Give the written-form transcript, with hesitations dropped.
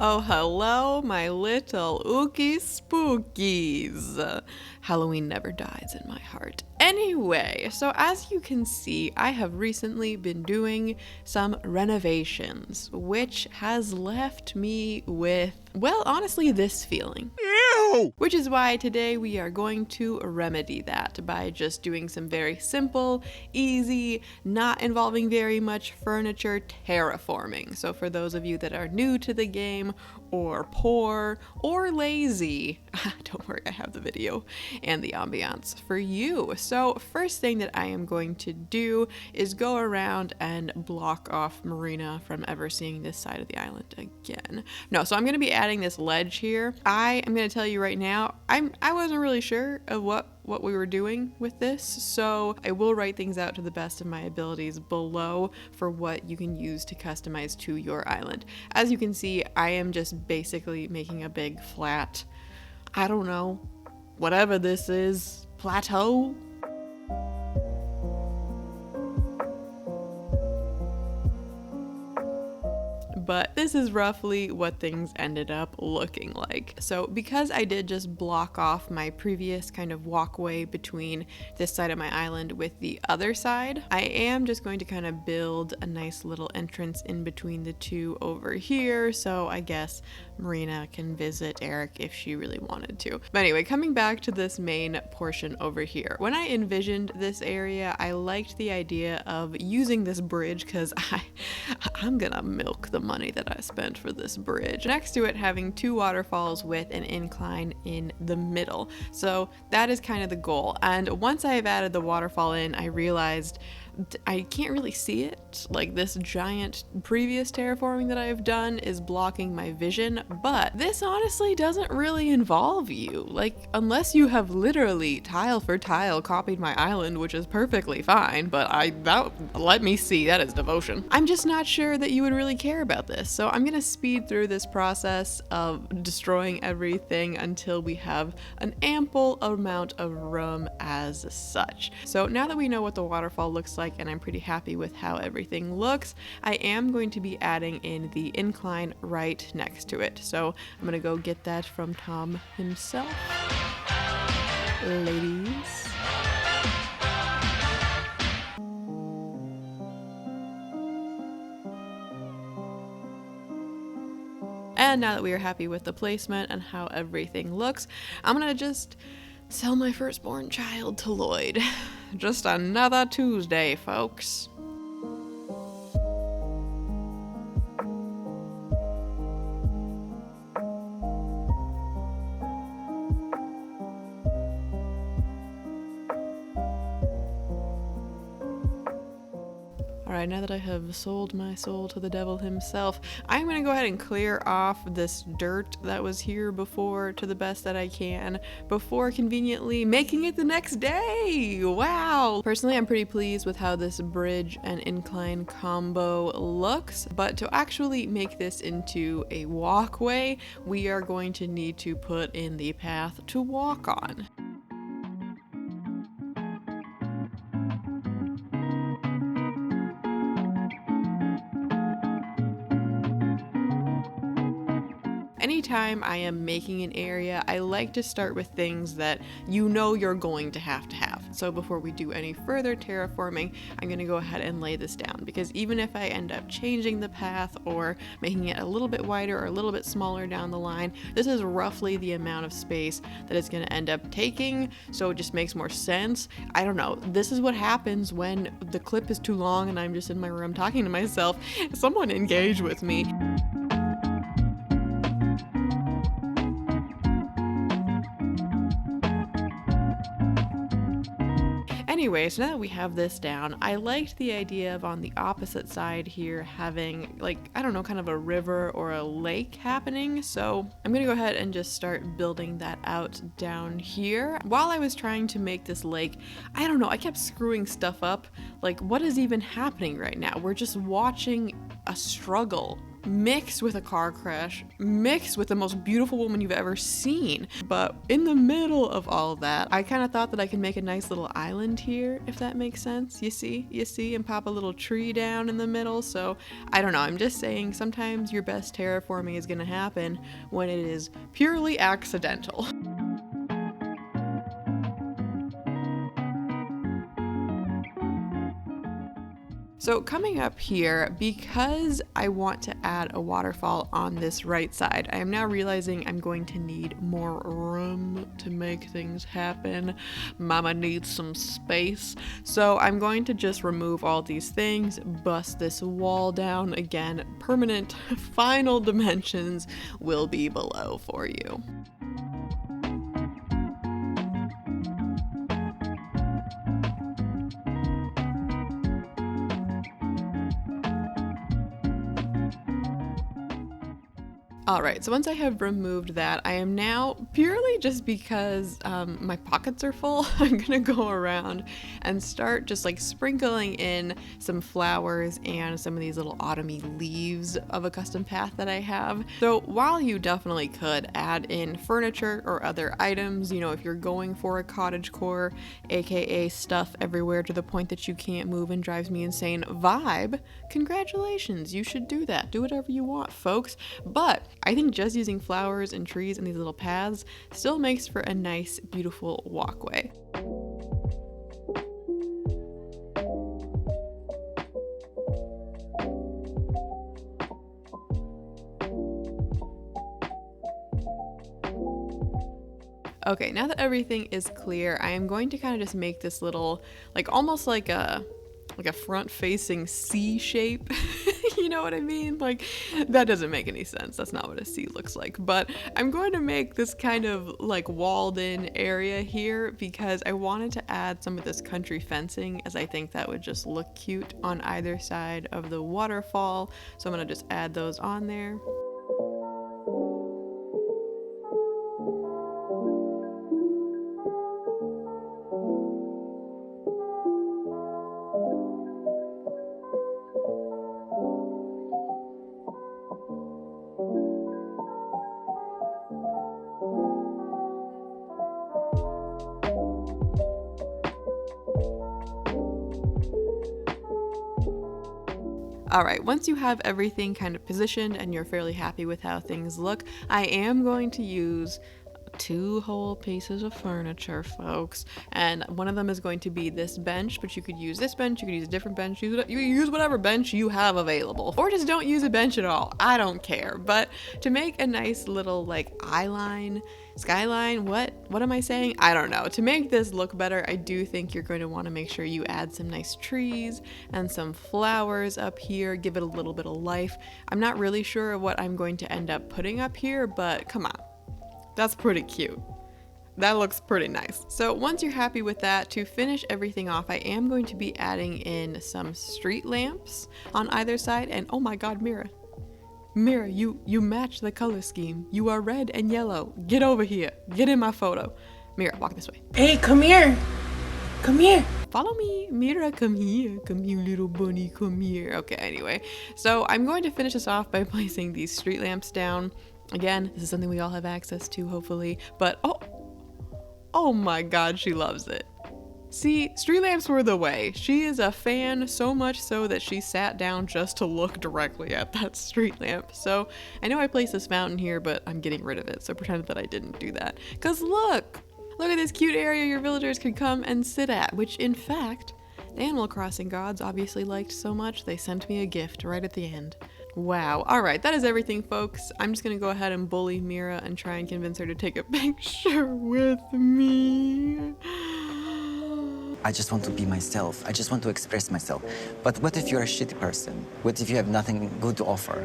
Oh, hello, my little ookie spookies. Halloween never dies in my heart. Anyway, so as you can see, I have recently been doing some renovations, which has left me with, well, honestly, this feeling. Ew! Which is why today we are going to remedy that by just doing some very simple, easy, not involving very much furniture terraforming. So for those of you that are new to the game, or poor, or lazy, don't worry, I have the video and the ambiance for you. So first thing that I am going to do is go around and block off Marina from ever seeing this side of the island again. No, so I'm going to be adding this ledge here. I am going to tell you right now, I wasn't really sure of what we were doing with this, so I will write things out to the best of my abilities below for what you can use to customize to your island. As you can see, I am just basically making a big flat, I don't know, whatever this is, plateau? But this is roughly what things ended up looking like. So because I did just block off my previous kind of walkway between this side of my island with the other side, I am just going to kind of build a nice little entrance in between the two over here. So I guess Marina can visit Eric if she really wanted to. But anyway, coming back to this main portion over here. When I envisioned this area, I liked the idea of using this bridge because I'm gonna milk the money that I spent for this bridge. Next to it having two waterfalls with an incline in the middle. So that is kind of the goal. And once I have added the waterfall in, I realized I can't really see it. Like this giant previous terraforming that I've done is blocking my vision, but this honestly doesn't really involve you. Like unless you have literally tile for tile copied my island, which is perfectly fine, but let me see, that is devotion. I'm just not sure that you would really care about this. So I'm gonna speed through this process of destroying everything until we have an ample amount of room as such. So now that we know what the waterfall looks like, and I'm pretty happy with how everything looks, I am going to be adding in the incline right next to it. So I'm gonna go get that from Tom himself. Ladies. And now that we are happy with the placement and how everything looks, I'm gonna just sell my firstborn child to Lloyd. Just another Tuesday, folks. Alright, now that I have sold my soul to the devil himself, I'm gonna go ahead and clear off this dirt that was here before to the best that I can before conveniently making it the next day. Wow! Personally, I'm pretty pleased with how this bridge and incline combo looks, but to actually make this into a walkway, we are going to need to put in the path to walk on. Anytime I am making an area, I like to start with things that you know you're going to have. So before we do any further terraforming, I'm going to go ahead and lay this down, because even if I end up changing the path or making it a little bit wider or a little bit smaller down the line, this is roughly the amount of space that it's going to end up taking, so it just makes more sense. I don't know, this is what happens when the clip is too long and I'm just in my room talking to myself. Someone engage with me. Anyway, so now that we have this down, I liked the idea of on the opposite side here having, like, I don't know, kind of a river or a lake happening. So I'm gonna go ahead and just start building that out down here. While I was trying to make this lake, I don't know, I kept screwing stuff up. Like, what is even happening right now? We're just watching a struggle mixed with a car crash, mixed with the most beautiful woman you've ever seen. But in the middle of all of that, I kind of thought that I could make a nice little island here, if that makes sense. You see, and pop a little tree down in the middle. So I don't know, I'm just saying sometimes your best terraforming is gonna happen when it is purely accidental. So coming up here, because I want to add a waterfall on this right side, I am now realizing I'm going to need more room to make things happen. Mama needs some space. So I'm going to just remove all these things, bust this wall down again. Permanent final dimensions will be below for you. Alright, so once I have removed that, I am now, purely just because my pockets are full, I'm gonna go around and start just like sprinkling in some flowers and some of these little autumny leaves of a custom path that I have. So while you definitely could add in furniture or other items, you know, if you're going for a cottagecore, aka stuff everywhere to the point that you can't move and drives me insane vibe, congratulations, you should do that. Do whatever you want, folks. But I think just using flowers and trees and these little paths still makes for a nice, beautiful walkway. Okay, now that everything is clear, I am going to kind of just make this little, like almost like a front-facing C shape. You know what I mean? Like, that doesn't make any sense. That's not what a C looks like. But I'm going to make this kind of like walled-in area here because I wanted to add some of this country fencing, as I think that would just look cute on either side of the waterfall. So I'm gonna just add those on there. All right, once you have everything kind of positioned and you're fairly happy with how things look, I am going to use 2 whole pieces of furniture, folks, and one of them is going to be this bench, but you could use this bench, you could use a different bench, you use whatever bench you have available, or just don't use a bench at all. I don't care. But to make a nice little like skyline, what am I saying? I don't know. To make this look better, I do think you're going to want to make sure you add some nice trees and some flowers up here, give it a little bit of life. I'm not really sure what I'm going to end up putting up here, but come on. That's pretty cute. That looks pretty nice. So once you're happy with that, to finish everything off, I am going to be adding in some street lamps on either side. And oh my God, Mira, you match the color scheme. You are red and yellow. Get over here. Get in my photo. Mira, walk this way. Hey, come here. Come here. Follow me. Mira, come here. Come here, little bunny, come here. Okay, anyway. So I'm going to finish this off by placing these street lamps down. Again, this is something we all have access to, hopefully. But oh my God, she loves it. See, street lamps were the way. She is a fan, so much so that she sat down just to look directly at that street lamp. So I know I placed this fountain here, but I'm getting rid of it. So pretend that I didn't do that. Cause look at this cute area your villagers could come and sit at, which in fact, the Animal Crossing gods obviously liked so much, they sent me a gift right at the end. Wow. All right, that is everything, folks. I'm just gonna go ahead and bully Mira and try and convince her to take a picture with me. I just want to be myself. I just want to express myself. But what if you're a shitty person? What if you have nothing good to offer?